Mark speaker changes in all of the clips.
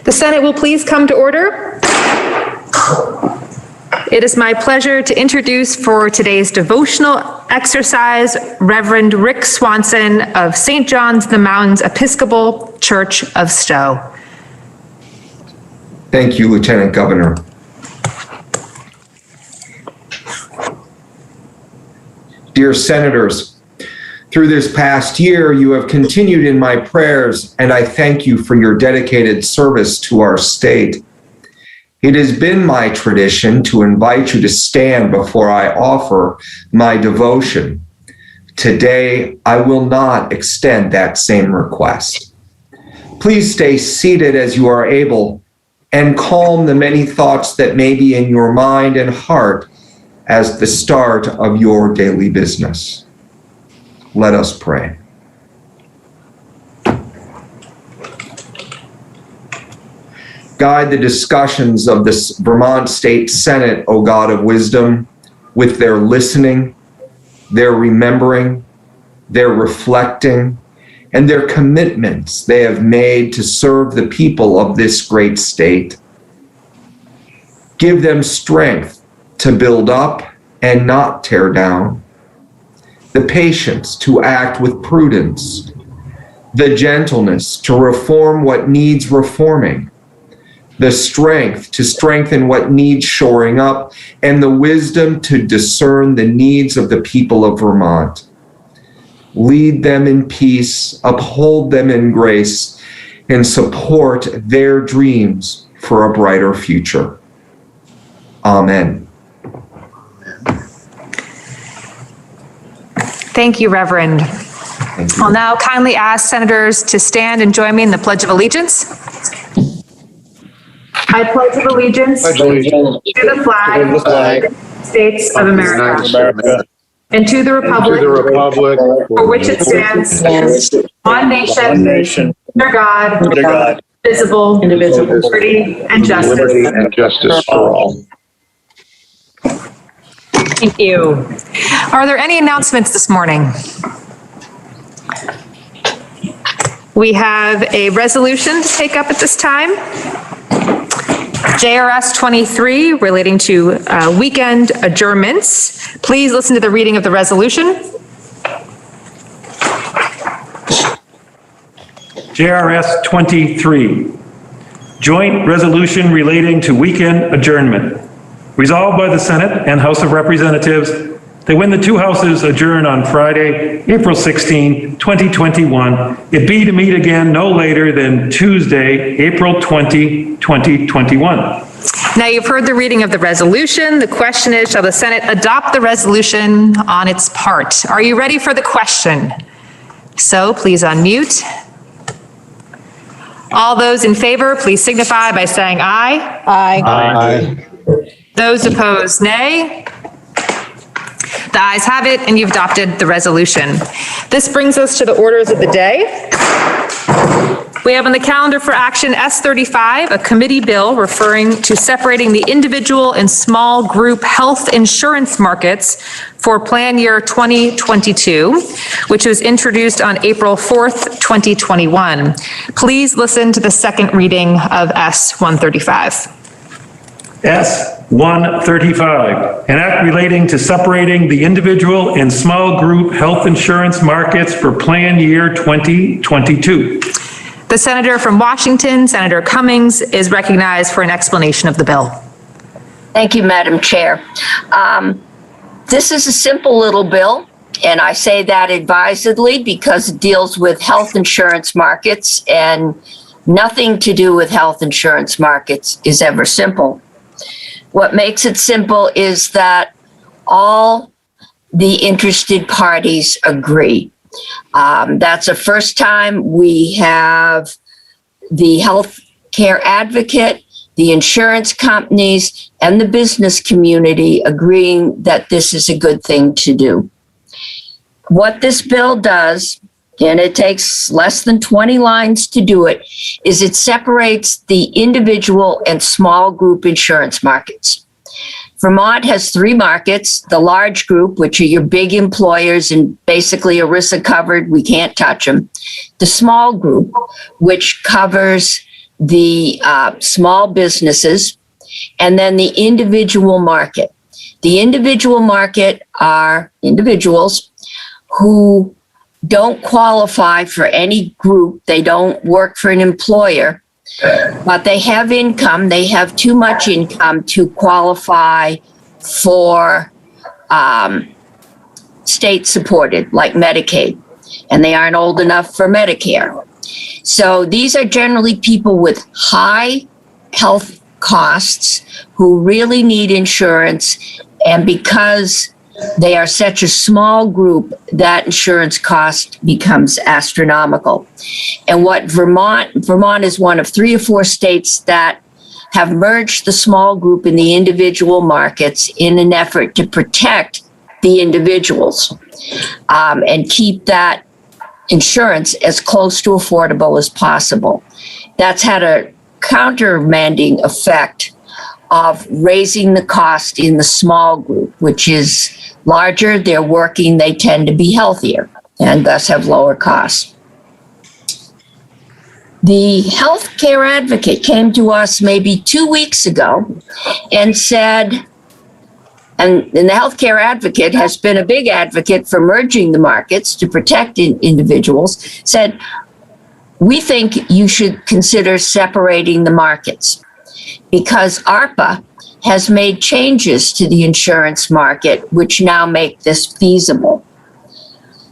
Speaker 1: The Senate will please come to order. It is my pleasure to introduce for today's devotional exercise, Reverend Rick Swanson of St. John's the Mountains Episcopal Church of Stowe.
Speaker 2: Thank you, Lieutenant Governor. Dear Senators, through this past year, you have continued in my prayers, and I thank you for your dedicated service to our state. It has been my tradition to invite you to stand before I offer my devotion. Today, I will not extend that same request. Please stay seated as you are able and calm the many thoughts that may be in your mind and heart as the start of your daily business. Let us pray. Guide the discussions of this Vermont State Senate, O God of wisdom, with their listening, their remembering, their reflecting, and their commitments they have made to serve the people of this great state. Give them strength to build up and not tear down, the patience to act with prudence, the gentleness to reform what needs reforming, the strength to strengthen what needs shoring up, and the wisdom to discern the needs of the people of Vermont. Lead them in peace, uphold them in grace, and support their dreams for a brighter future. Amen.
Speaker 1: Thank you, Reverend.
Speaker 2: Thank you.
Speaker 1: I'll now kindly ask senators to stand and join me in the Pledge of Allegiance. I pledge allegiance to the flag of the United States of America and to the republic for which it stands, one nation, under God, indivisible, with liberty and justice for all. Thank you. Are there any announcements this morning? We have a resolution to take up at this time. JRS 23 relating to weekend adjournments. Please listen to the reading of the resolution.
Speaker 3: JRS 23, joint resolution relating to weekend adjournment. Resolved by the Senate and House of Representatives that when the two houses adjourn on Friday, April 16, 2021, it be to meet again no later than Tuesday, April 20, 2021.
Speaker 1: Now you've heard the reading of the resolution. The question is, shall the Senate adopt the resolution on its part? Are you ready for the question? So please unmute. All those in favor, please signify by saying aye.
Speaker 4: Aye.
Speaker 2: Aye.
Speaker 1: Those opposed, nay. The ayes have it, and you've adopted the resolution. This brings us to the orders of the day. We have on the calendar for action S35, a committee bill referring to separating the individual and small group health insurance markets for plan year 2022, which was introduced on April 4th, 2021. Please listen to the second reading of S135.
Speaker 3: S135, an act relating to separating the individual and small group health insurance markets for plan year 2022.
Speaker 1: The senator from Washington, Senator Cummings, is recognized for an explanation of the bill.
Speaker 4: Thank you, Madam Chair. This is a simple little bill, and I say that advisedly because it deals with health insurance markets, and nothing to do with health insurance markets is ever simple. What makes it simple is that all the interested parties agree. That's the first time we have the health care advocate, the insurance companies, and the business community agreeing that this is a good thing to do. What this bill does, and it takes less than 20 lines to do it, is it separates the individual and small group insurance markets. Vermont has 3 markets: the large group, which are your big employers and basically ERISA covered, we can't touch them; the small group, which covers the small businesses; and then the individual market. The individual market are individuals who don't qualify for any group. They don't work for an employer, but they have income. They have too much income to qualify for state supported, like Medicaid, and they aren't old enough for Medicare. So these are generally people with high health costs who really need insurance, and because they are such a small group, that insurance cost becomes astronomical. And what Vermont is one of 3 or 4 states that have merged the small group and the individual markets in an effort to protect the individuals and keep that insurance as close to affordable as possible. That's had a countermanding effect of raising the cost in the small group, which is larger, they're working, they tend to be healthier and thus have lower costs. The healthcare advocate came to us maybe 2 weeks ago and said, and the healthcare advocate has been a big advocate for merging the markets to protect individuals, said, we think you should consider separating the markets because ARPA has made changes to the insurance market, which now make this feasible.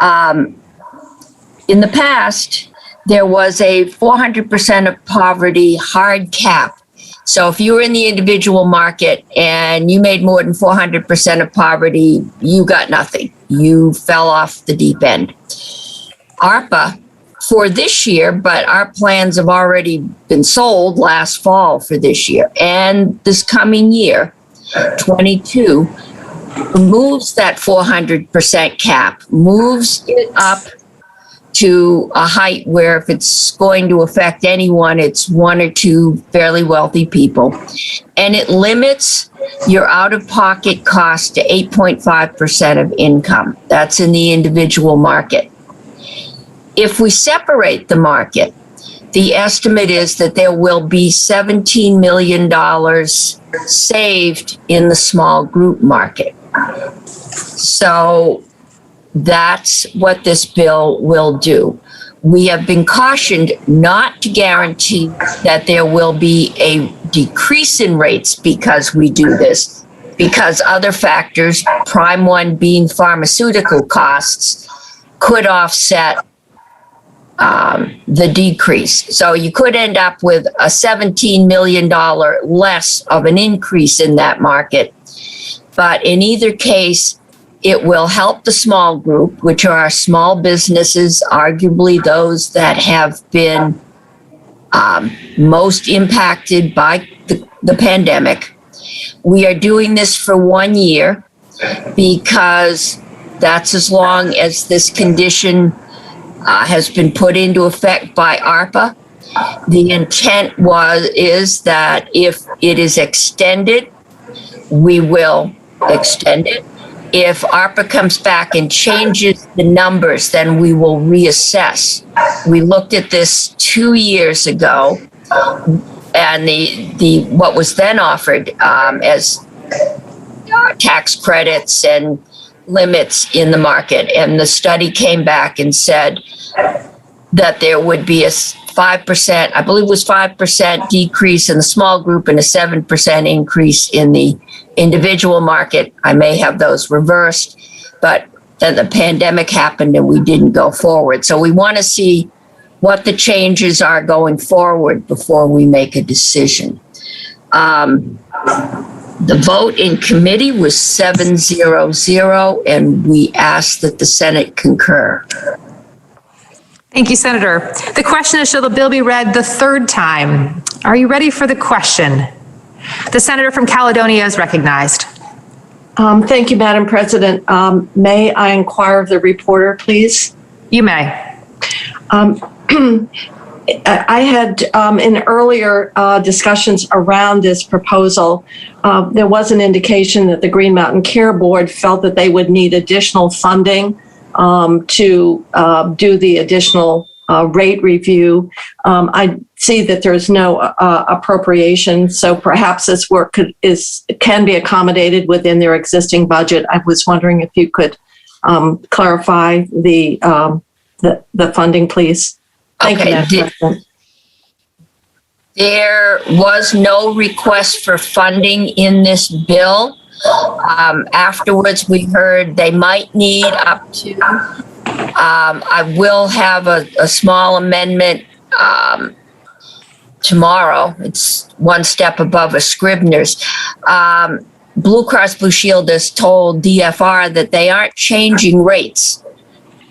Speaker 4: In the past, there was a 400% of poverty hard cap. So if you were in the individual market and you made more than 400% of poverty, you got nothing. You fell off the deep end. ARPA for this year, but our plans have already been sold last fall for this year. And this coming year, 22, moves that 400% cap, moves it up to a height where if it's going to affect anyone, it's 1 or 2 fairly wealthy people. And it limits your out-of-pocket cost to 8.5% of income. That's in the individual market. If we separate the market, the estimate is that there will be $17 million saved in the small group market. So that's what this bill will do. We have been cautioned not to guarantee that there will be a decrease in rates because we do this, because other factors, prime one being pharmaceutical costs, could offset the decrease. So you could end up with a $17 million less of an increase in that market. But in either case, it will help the small group, which are our small businesses, arguably those that have been most impacted by the pandemic. We are doing this for 1 year because that's as long as this condition has been put into effect by ARPA. The intent is that if it is extended, we will extend it. If ARPA comes back and changes the numbers, then we will reassess. We looked at this 2 years ago, and the what was then offered as tax credits and limits in the market, and the study came back and said that there would be a 5%, I believe it was 5% decrease in the small group and a 7% increase in the individual market. I may have those reversed, but then the pandemic happened and we didn't go forward. So we want to see what the changes are going forward before we make a decision. The vote in committee was 7-0-0, and we ask that the Senate concur.
Speaker 1: Thank you, Senator. The question is, shall the bill be read the 3rd time? Are you ready for the question? The senator from Caledonia is recognized.
Speaker 5: Thank you, Madam President. May I inquire of the reporter, please?
Speaker 1: You may.
Speaker 5: I had in earlier discussions around this proposal, there was an indication that the Green Mountain Care Board felt that they would need additional funding to do the additional rate review. I see that there's no appropriation, so perhaps this work can be accommodated within their existing budget. I was wondering if you could clarify the funding, please. Thank you, Madam President.
Speaker 4: There was no request for funding in this bill. Afterwards, we heard they might need up to. I will have a small amendment tomorrow. It's one step above a Scribner's. Blue Cross Blue Shield has told DFR that they aren't changing rates.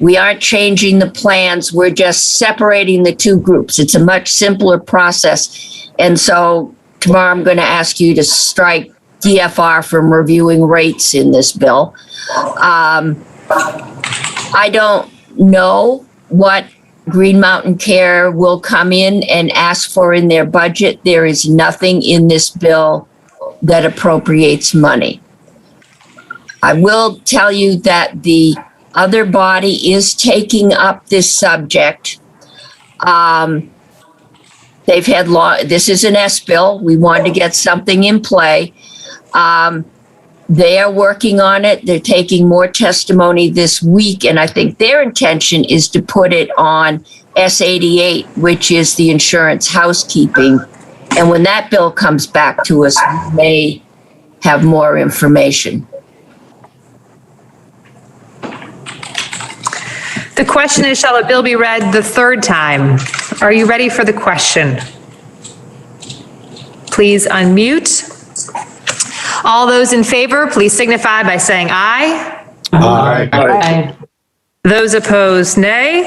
Speaker 4: We aren't changing the plans. We're just separating the two groups. It's a much simpler process. And so tomorrow I'm going to ask you to strike DFR from reviewing rates in this bill. I don't know what Green Mountain Care will come in and ask for in their budget. There is nothing in this bill that appropriates money. I will tell you that the other body is taking up this subject. They've had this is an S bill. We wanted to get something in play. They are working on it. They're taking more testimony this week, and I think their intention is to put it on S88, which is the insurance housekeeping. And when that bill comes back to us, we may have more information.
Speaker 1: The question is, shall a bill be read the third time? Are you ready for the question? Please unmute. All those in favor, please signify by saying aye.
Speaker 2: Aye.
Speaker 1: Those opposed, nay.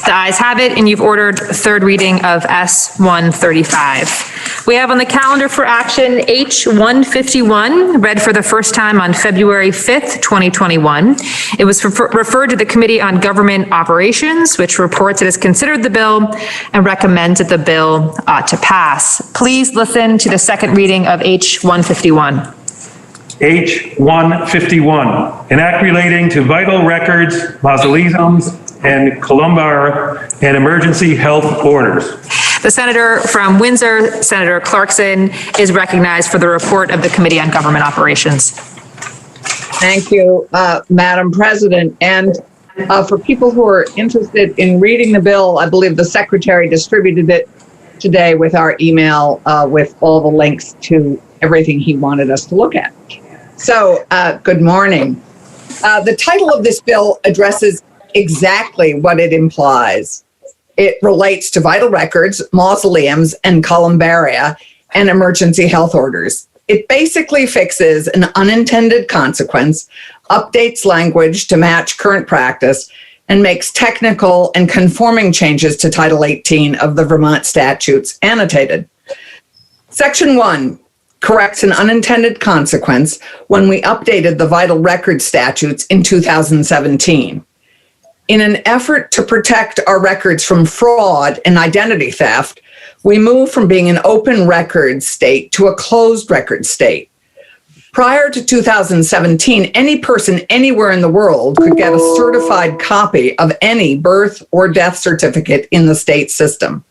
Speaker 1: The ayes have it, and you've ordered third reading of S-135. We have on the calendar for action H-151, read for the first time on February 5th, 2021. It was referred to the Committee on Government Operations, which reports it has considered the bill and recommends that the bill ought to pass. Please listen to the second reading of H-151.
Speaker 3: H-151, an act relating to vital records, mausoleums, and columbar and emergency health orders.
Speaker 1: The senator from Windsor, Senator Clarkson, is recognized for the report of the Committee on Government Operations.
Speaker 6: Thank you, Madam President. And for people who are interested in reading the bill, I believe the Secretary distributed it today with our email with all the links to everything he wanted us to look at. So, good morning. The title of this bill addresses exactly what it implies. It relates to vital records, mausoleums, and columbaria, and emergency health orders. It basically fixes an unintended consequence, updates language to match current practice, and makes technical and conforming changes to Title 18 of the Vermont statutes annotated. Section 1 corrects an unintended consequence when we updated the vital record statutes in 2017. In an effort to protect our records from fraud and identity theft, we moved from being an open record state to a closed record state. Prior to 2017, any person anywhere in the world could get a certified copy of any birth or death certificate in the state system.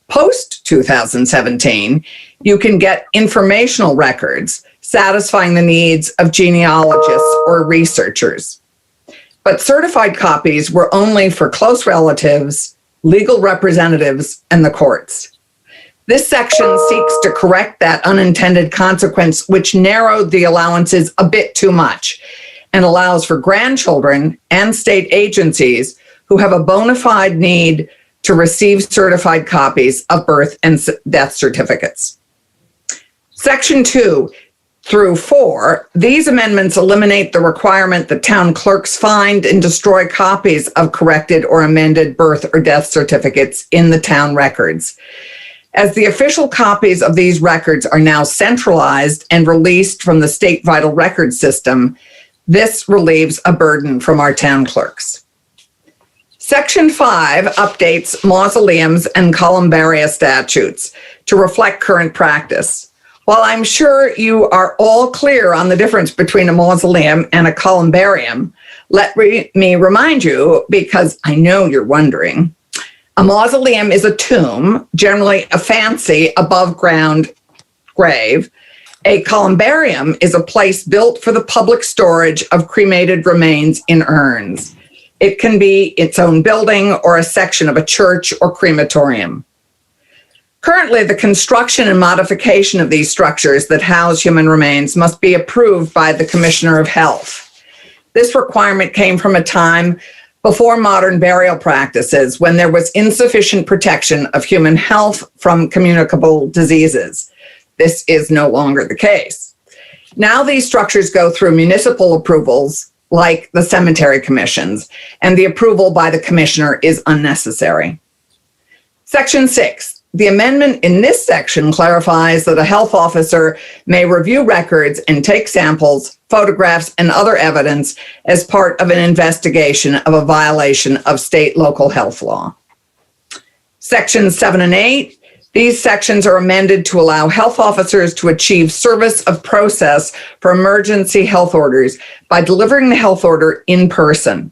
Speaker 6: Post 2017, you can get informational records satisfying the needs of genealogists or researchers. But certified copies were only for close relatives, legal representatives, and the courts. This section seeks to correct that unintended consequence, which narrowed the allowances a bit too much and allows for grandchildren and state agencies who have a bona fide need to receive certified copies of birth and death certificates. Section 2 through 4, these amendments eliminate the requirement that town clerks find and destroy copies of corrected or amended birth or death certificates in the town records. As the official copies of these records are now centralized and released from the state vital record system, this relieves a burden from our town clerks. Section 5 updates mausoleums and columbaria statutes to reflect current practice. While I'm sure you are all clear on the difference between a mausoleum and a columbarium, let me remind you, because I know you're wondering, a mausoleum is a tomb, generally a fancy above-ground grave. A columbarium is a place built for the public storage of cremated remains in urns. It can be its own building or a section of a church or crematorium. Currently, the construction and modification of these structures that house human remains must be approved by the Commissioner of Health. This requirement came from a time before modern burial practices, when there was insufficient protection of human health from communicable diseases. This is no longer the case. Now these structures go through municipal approvals like the cemetery commissions, and the approval by the commissioner is unnecessary. Section 6. The amendment in this section clarifies that a health officer may review records and take samples, photographs, and other evidence as part of an investigation of a violation of state local health law. Sections 7 and 8. These sections are amended to allow health officers to achieve service of process for emergency health orders by delivering the health order in person.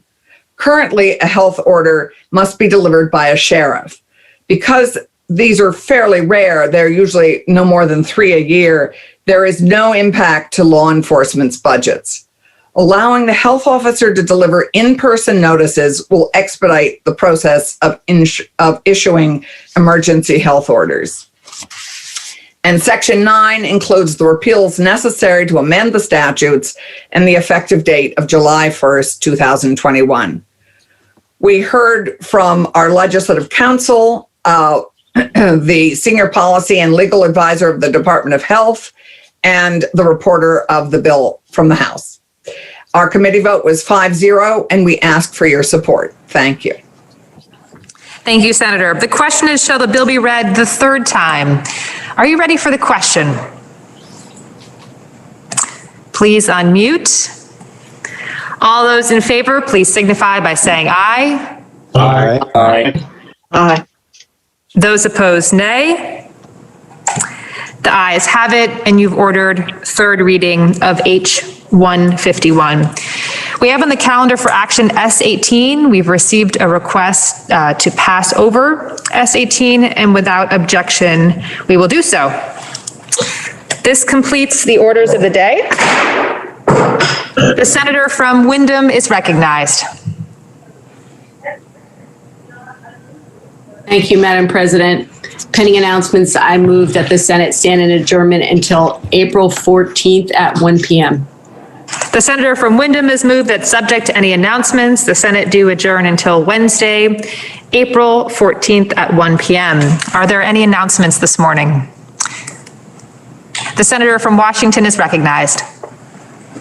Speaker 6: Currently, a health order must be delivered by a sheriff. Because these are fairly rare, they're usually no more than 3 a year, there is no impact to law enforcement's budgets. Allowing the health officer to deliver in-person notices will expedite the process of issuing emergency health orders. And Section 9 includes the repeals necessary to amend the statutes and the effective date of July 1st, 2021. We heard from our legislative counsel, the senior policy and legal advisor of the Department of Health, and the reporter of the bill from the House. Our committee vote was 5-0, and we ask for your support. Thank you.
Speaker 1: Thank you, Senator. The question is, shall the bill be read the third time? Are you ready for the question? Please unmute. All those in favor, please signify by saying aye.
Speaker 7: Aye. Aye.
Speaker 6: Aye.
Speaker 1: Those opposed, nay. The ayes have it, and you've ordered third reading of H-151. We have on the calendar for action S-18. We've received a request to pass over S-18, and without objection, we will do so. This completes the orders of the day. The senator from Windham is recognized.
Speaker 8: Thank you, Madam President. Pending announcements, I move that the Senate stand in adjournment until April 14th at 1 p.m.
Speaker 1: The senator from Windham has moved that, subject to any announcements, the Senate do adjourn until Wednesday, April 14th at 1 p.m. Are there any announcements this morning? The senator from Washington is recognized.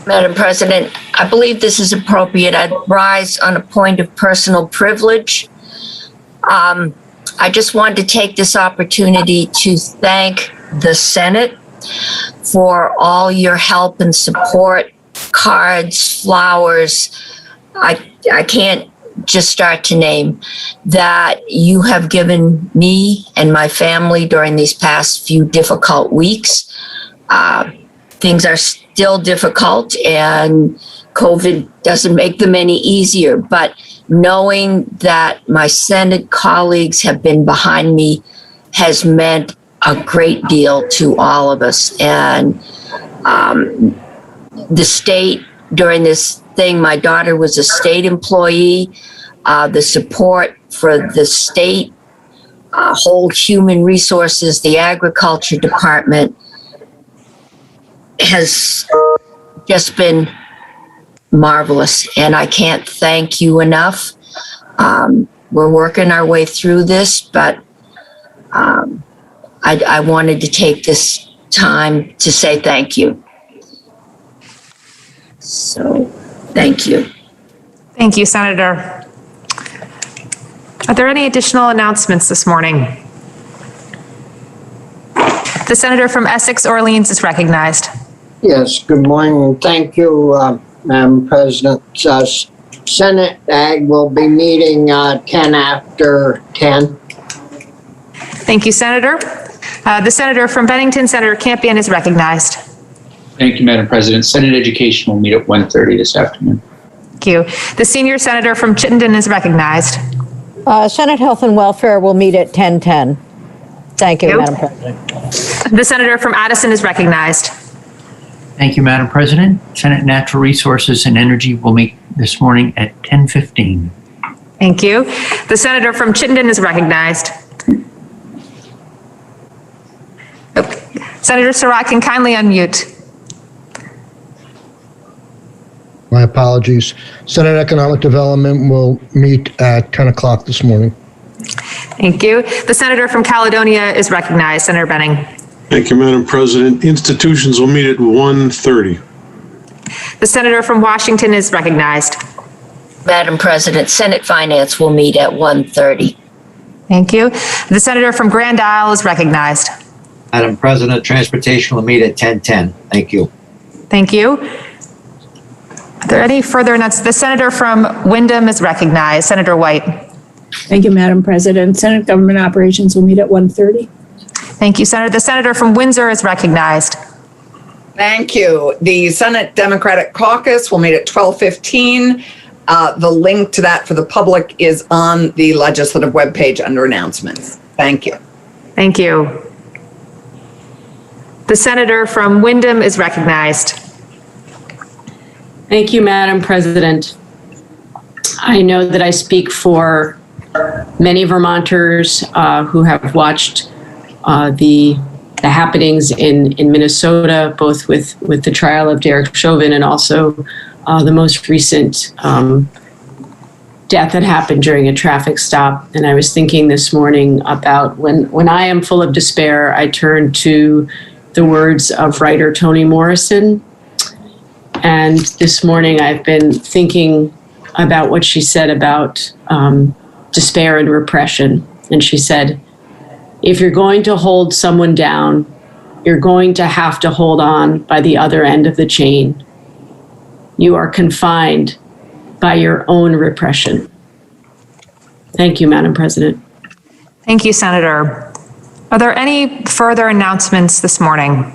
Speaker 4: Madam President, I believe this is appropriate. I'd rise on a point of personal privilege. I just wanted to take this opportunity to thank the Senate for all your help and support, cards, flowers. I can't just start to name that you have given me and my family during these past few difficult weeks. Things are still difficult, and COVID doesn't make them any easier, but knowing that my Senate colleagues have been behind me has meant a great deal to all of us. And the state, during this thing, my daughter was a state employee. The support for the state, whole human resources, the agriculture department has just been marvelous, and I can't thank you enough. We're working our way through this, but I wanted to take this time to say thank you. So, thank you.
Speaker 1: Thank you, Senator. Are there any additional announcements this morning? The senator from Essex Orleans is recognized.
Speaker 7: Yes, good morning. Thank you, Madam President. Senate Ag will be meeting 10 after 10.
Speaker 1: Thank you, Senator. The senator from Bennington, Senator Campion, is recognized.
Speaker 9: Thank you, Madam President. Senate Education will meet at 1:30 this afternoon.
Speaker 1: Thank you. The senior senator from Chittenden is recognized.
Speaker 10: Senate Health and Welfare will meet at 10:10. Thank you,
Speaker 1: Thank you.
Speaker 10: Madam President.
Speaker 1: The senator from Addison is recognized.
Speaker 11: Thank you, Madam President. Senate Natural Resources and Energy will meet this morning at 10:15.
Speaker 1: Thank you. The senator from Chittenden is recognized. Senator Surratt can kindly unmute.
Speaker 12: My apologies. Senate Economic Development will meet at 10 o'clock this morning.
Speaker 1: Thank you. The senator from Caledonia is recognized. Senator Benning.
Speaker 13: Thank you, Madam President. Institutions will meet at 1:30.
Speaker 1: The senator from Washington is recognized.
Speaker 4: Madam President, Senate Finance will meet at 1:30.
Speaker 1: Thank you. The senator from Grand Isle is recognized.
Speaker 14: Madam President, Transportation will meet at 10:10. Thank you.
Speaker 1: Thank you. Are there any further announcements? The senator from Wyndham is recognized. Senator White.
Speaker 15: Thank you, Madam President. Senate Government Operations will meet at 1:30.
Speaker 1: Thank you, Senator. The senator from Windsor is recognized.
Speaker 6: Thank you. The Senate Democratic Caucus will meet at 12:15. The link to that for the public is on the legislative webpage under announcements. Thank you.
Speaker 1: Thank you. The senator from Wyndham is recognized.
Speaker 8: Thank you, Madam President. I know that I speak for many Vermonters who have watched the happenings in Minnesota, both with the trial of Derek Chauvin and also the most recent death that happened during a traffic stop. And I was thinking this morning about when I am full of despair, I turn to the words of writer Toni Morrison. And this morning I've been thinking about what she said about despair and repression. And she said, if you're going to hold someone down, you're going to have to hold on by the other end of the chain. You are confined by your own repression. Thank you, Madam President.
Speaker 1: Thank you, Senator. Are there any further announcements this morning?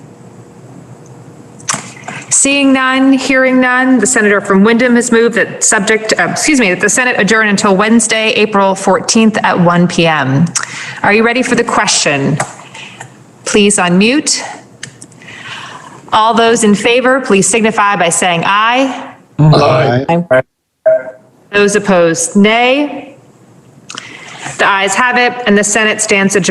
Speaker 1: Seeing none, hearing none, the senator from Wyndham has moved that that the Senate adjourn until Wednesday, April 14th at 1 p.m. Are you ready for the question? Please unmute. All those in favor, please signify by saying aye.
Speaker 12: Aye.
Speaker 1: Those opposed, nay. The ayes have it, and the Senate stands adjourned.